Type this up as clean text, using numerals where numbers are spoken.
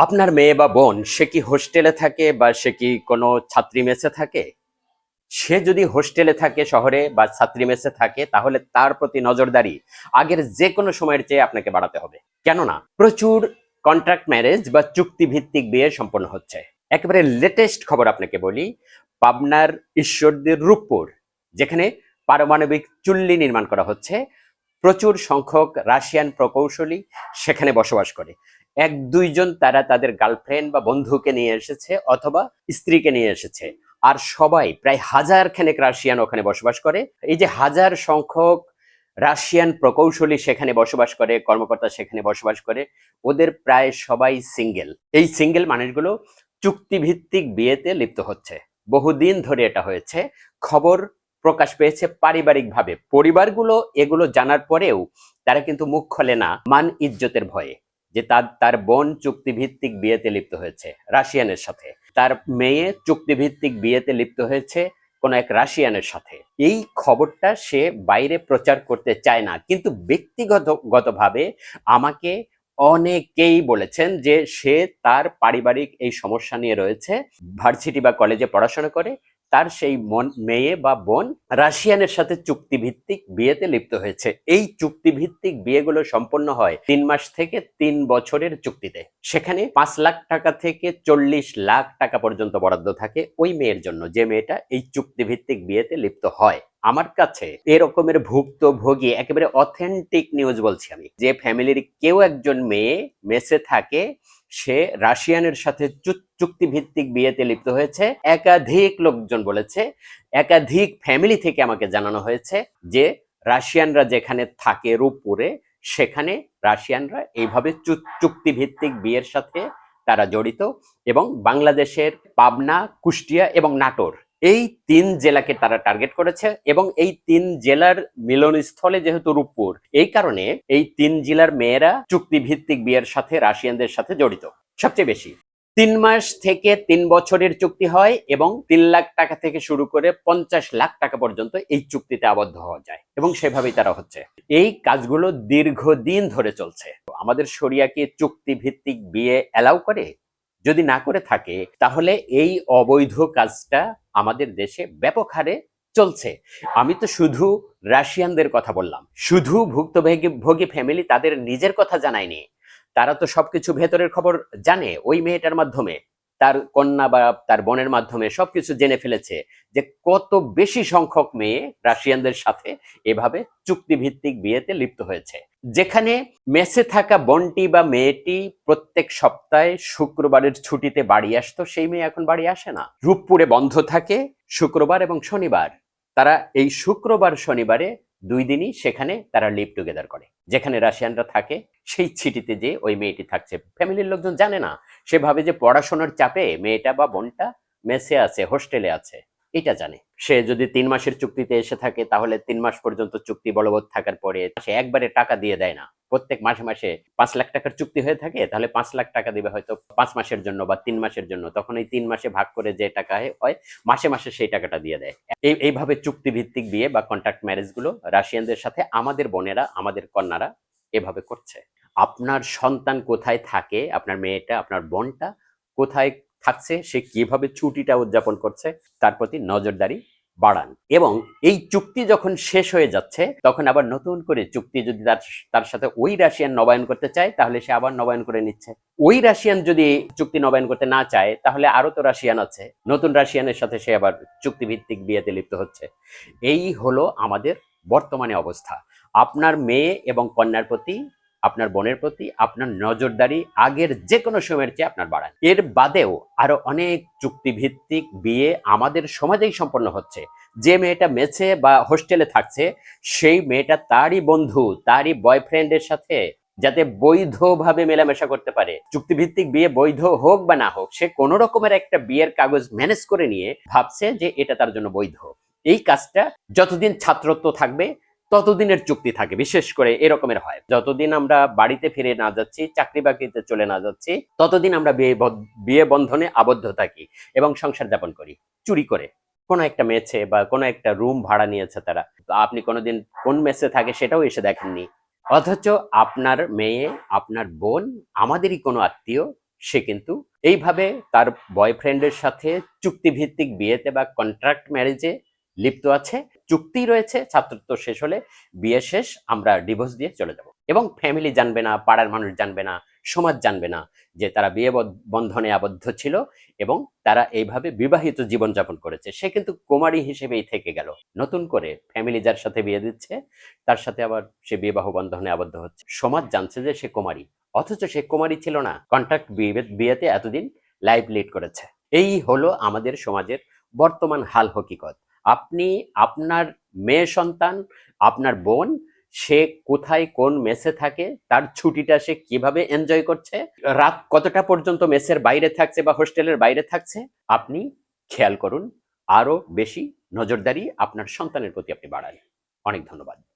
আপনার মেয়ে বা বোন সে কি হোস্টেলে থাকে বা সে কি কোনো ছাত্রী মেসে থাকে? সে যদি হোস্টেলে থাকে শহরে বা ছাত্রী মেসে থাকে তাহলে তার প্রতি নজরদারি আগের যে কোনো সময়ের চেয়ে আপনাকে বাড়াতে হবে। কেননা প্রচুর কন্ট্রাক্ট ম্যারেজ বা চুক্তি ভিত্তিক বিয়ে সম্পন্ন হচ্ছে। একেবারে লেটেস্ট খবর আপনাকে বলি, পাবনার ঈশ্বরদীর রূপপুর, যেখানে পারমাণবিক চুল্লি নির্মাণ করা হচ্ছে, প্রচুর সংখ্যক রাশিয়ান প্রকৌশলী সেখানে বসবাস করে। এক দুইজন তারা তাদের গার্লফ্রেন্ড বা বন্ধুকে নিয়ে এসেছে অথবা স্ত্রীকে নিয়ে এসেছে, আর সবাই প্রায় হাজার খানেক রাশিয়ান ওখানে বসবাস করে। এই যে হাজার সংখ্যক রাশিয়ান প্রকৌশলী সেখানে বসবাস করে, কর্মকর্তা সেখানে বসবাস করে, ওদের প্রায় সবাই সিঙ্গেল। এই সিঙ্গেল মানুষগুলো চুক্তিভিত্তিক বিয়েতে লিপ্ত হচ্ছে। বহুদিন ধরে এটা হয়েছে, খবর প্রকাশ পেয়েছে পারিবারিকভাবে। পরিবারগুলো এগুলো জানার পরেও তারা কিন্তু মুখ খোলে না, মান ইজ্জতের ভয়ে, যে তার বোন চুক্তিভিত্তিক বিয়েতে লিপ্ত হয়েছে রাশিয়ানের সাথে, তার মেয়ে চুক্তিভিত্তিক বিয়েতে লিপ্ত হয়েছে কোন এক রাশিয়ানের সাথে। এই খবরটা সে বাইরে প্রচার করতে চায় না, কিন্তু ব্যক্তিগতভাবে আমাকে অনেকেই বলেছেন যে সে তার পারিবারিক এই সমস্যা নিয়ে রয়েছে, ভার্সিটি বা কলেজে পড়াশোনা করে, তার সেই মেয়ে বা বোন রাশিয়ানের সাথে চুক্তিভিত্তিক বিয়েতে লিপ্ত হয়েছে। এই চুক্তিভিত্তিক বিয়েগুলো সম্পন্ন হয় 3 মাস থেকে 3 বছরের চুক্তিতে। সেখানে 5 লাখ টাকা থেকে 40 লাখ টাকা পর্যন্ত বরাদ্দ থাকে ওই মেয়ের জন্য, যে মেয়েটা এই চুক্তিভিত্তিক বিয়েতে লিপ্ত হয়। আমার কাছে এরকমের ভুক্তভোগী একেবারে অথেন্টিক নিউজ বলছি আমি, যে ফ্যামিলির কেউ একজন মেয়ে মেসে থাকে, সে রাশিয়ানের সাথে চুক্তিভিত্তিক বিয়েতে লিপ্ত হয়েছে। একাধিক লোকজন বলেছে, একাধিক ফ্যামিলি থেকে আমাকে জানানো হয়েছে যে রাশিয়ানরা যেখানে থাকে রূপপুরে, সেখানে রাশিয়ানরা এইভাবে চুক্তিভিত্তিক বিয়ের সাথে তারা জড়িত। এবং বাংলাদেশের পাবনা, কুষ্টিয়া এবং নাটোর, এই 3 জেলাকে তারা টার্গেট করেছে। এবং এই 3 জেলার মিলনস্থলে যেহেতু রূপপুর, এই কারণে এই 3 জেলার মেয়েরা চুক্তিভিত্তিক বিয়ের সাথে রাশিয়ানদের সাথে জড়িত সবচেয়ে বেশি। 3 মাস থেকে 3 বছরের চুক্তি হয় এবং 3 লাখ টাকা থেকে শুরু করে 50 লাখ টাকা পর্যন্ত এই চুক্তিতে আবদ্ধ হওয়া যায়, এবং সেভাবেই তারা হচ্ছে। এই কাজগুলো দীর্ঘদিন ধরে চলছে। আমাদের শরিয়া কি চুক্তি ভিত্তিক বিয়ে অ্যালাউ করে? যদি না করে থাকে তাহলে এই অবৈধ কাজটা আমাদের দেশে ব্যাপক হারে চলছে। আমি তো শুধু রাশিয়ানদের কথা বললাম, শুধু ভুক্তভোগী ফ্যামিলি তাদের নিজের কথা জানায়নি, তারা তো সবকিছু ভেতরের খবর জানে। ওই মেয়েটার মাধ্যমে, তার কন্যা বা তার বোনের মাধ্যমে সবকিছু জেনে ফেলেছে যে কত বেশি সংখ্যক মেয়ে রাশিয়ানদের সাথে এভাবে চুক্তিভিত্তিক বিয়েতে লিপ্ত হয়েছে। যেখানে মেসে থাকা বোনটি বা মেয়েটি প্রত্যেক সপ্তাহে শুক্রবারের ছুটিতে বাড়ি আসতো, সেই মেয়ে এখন বাড়ি আসে না। রূপপুরে বন্ধ থাকে শুক্রবার এবং শনিবার। তারা এই শুক্রবার শনিবারে 2 দিনই সেখানে তারা লিভ টুগেদার করে, যেখানে রাশিয়ানরা থাকে সেই সিটিতে যে ওই মেয়েটি থাকছে। ফ্যামিলির লোকজন জানে না, সে ভাবে যে পড়াশোনার চাপে মেয়েটা বা বোনটা মেসে আছে, হোস্টেলে আছে, এটা জানে। সে যদি 3 মাসের চুক্তিতে এসে থাকে তাহলে 3 মাস পর্যন্ত চুক্তি বলবৎ থাকার পরে সে একবারে টাকা দিয়ে দেয় না। প্রত্যেক মাসে মাসে 5 লাখ টাকার চুক্তি হয়ে থাকে, তাহলে 5 লাখ টাকা দিবে হয়তো 5 মাসের জন্য বা 3 মাসের জন্য। তখন এই 3 মাসে ভাগ করে যে টাকা হয়, মাসে মাসে সেই টাকাটা দিয়ে দেয়। এইভাবে চুক্তিভিত্তিক বিয়ে বা কন্ট্রাক্ট ম্যারেজ গুলো রাশিয়ানদের সাথে আমাদের বোনেরা, আমাদের কন্যারা এভাবে করছে। আপনার সন্তান কোথায় থাকে, আপনার মেয়েটা, আপনার বোনটা কোথায় থাকছে, সে কিভাবে ছুটিটা উদযাপন করছে, তার প্রতি নজরদারি বাড়ান। এবং এই চুক্তি যখন শেষ হয়ে যাচ্ছে তখন আবার নতুন করে চুক্তি যদি তার সাথে ওই রাশিয়ান নবায়ন করতে চায় তাহলে সে আবার নবায়ন করে নিচ্ছে। ওই রাশিয়ান যদি চুক্তি নবায়ন করতে না চায় তাহলে আরো তো রাশিয়ান আছে, নতুন রাশিয়ানের সাথে সে আবার চুক্তিভিত্তিক বিয়েতে লিপ্ত হচ্ছে। এই হলো আমাদের বর্তমানে অবস্থা। আপনার মেয়ে এবং কন্যার প্রতি, আপনার বোনের প্রতি আপনার নজরদারি আগের যে কোনো সময়ের চেয়ে আপনার বাড়ান। এর বাদেও আরো অনেক চুক্তিভিত্তিক বিয়ে আমাদের সমাজেই সম্পন্ন হচ্ছে। যে মেয়েটা মেসে বা হোস্টেলে থাকছে, সেই মেয়েটা তারই বন্ধু, তারই বয়ফ্রেন্ডের সাথে যাতে বৈধভাবে মেলামেশা করতে পারে। চুক্তিভিত্তিক বিয়ে বৈধ হোক বা না হোক, সে কোনো রকমের একটা বিয়ের কাগজ ম্যানেজ করে নিয়ে ভাবছে যে এটা তার জন্য বৈধ। এই কাজটা যতদিন ছাত্রত্ব থাকবে ততদিনের চুক্তি থাকে। বিশেষ করে এরকমের হয়, যতদিন আমরা বাড়িতে ফিরে না যাচ্ছি, চাকরি বাকরিতে চলে না যাচ্ছি, ততদিন আমরা বিয়ে বন্ধনে আবদ্ধ থাকি এবং সংসার যাপন করি চুরি করে। কোনো একটা মেসে বা কোনো একটা রুম ভাড়া নিয়েছে তারা, আপনি কোনোদিন কোন মেসে থাকে সেটাও এসে দেখেননি। অথচ আপনার মেয়ে, আপনার বোন আমাদেরই কোনো আত্মীয়, সে কিন্তু এইভাবে তার বয়ফ্রেন্ডের সাথে চুক্তিভিত্তিক বিয়েতে বা কন্ট্রাক্ট ম্যারেজে লিপ্ত আছে। চুক্তি রয়েছে, ছাত্রত্ব শেষ হলে বিয়ে শেষ, আমরা ডিভোর্স দিয়ে চলে যাব, এবং ফ্যামিলি জানবে না, পাড়ার মানুষ জানবে না, সমাজ জানবে না যে তারা বিয়ে বন্ধনে আবদ্ধ ছিল এবং তারা এইভাবে বিবাহিত জীবনযাপন করেছে। সে কিন্তু কুমারী হিসেবেই থেকে গেল। নতুন করে ফ্যামিলি যার সাথে বিয়ে দিচ্ছে তার সাথে আবার সে বিবাহ বন্ধনে আবদ্ধ হচ্ছে। সমাজ জানছে যে সে কুমারী, অথচ সে কুমারী ছিল না, কন্ট্রাক্ট বিয়েতে এতদিন লাইফ লিড করেছে। এই হলো আমাদের সমাজের বর্তমান হাল হকিকত। আপনি আপনার মেয়ে সন্তান, আপনার বোন, সে কোথায় কোন মেসে থাকে, তার ছুটিটা সে কিভাবে এনজয় করছে, রাত কতটা পর্যন্ত মেসের বাইরে থাকছে বা হোস্টেলের বাইরে থাকছে, আপনি খেয়াল করুন। আরো বেশি নজরদারি আপনার সন্তানের প্রতি আপনি বাড়ান। অনেক ধন্যবাদ।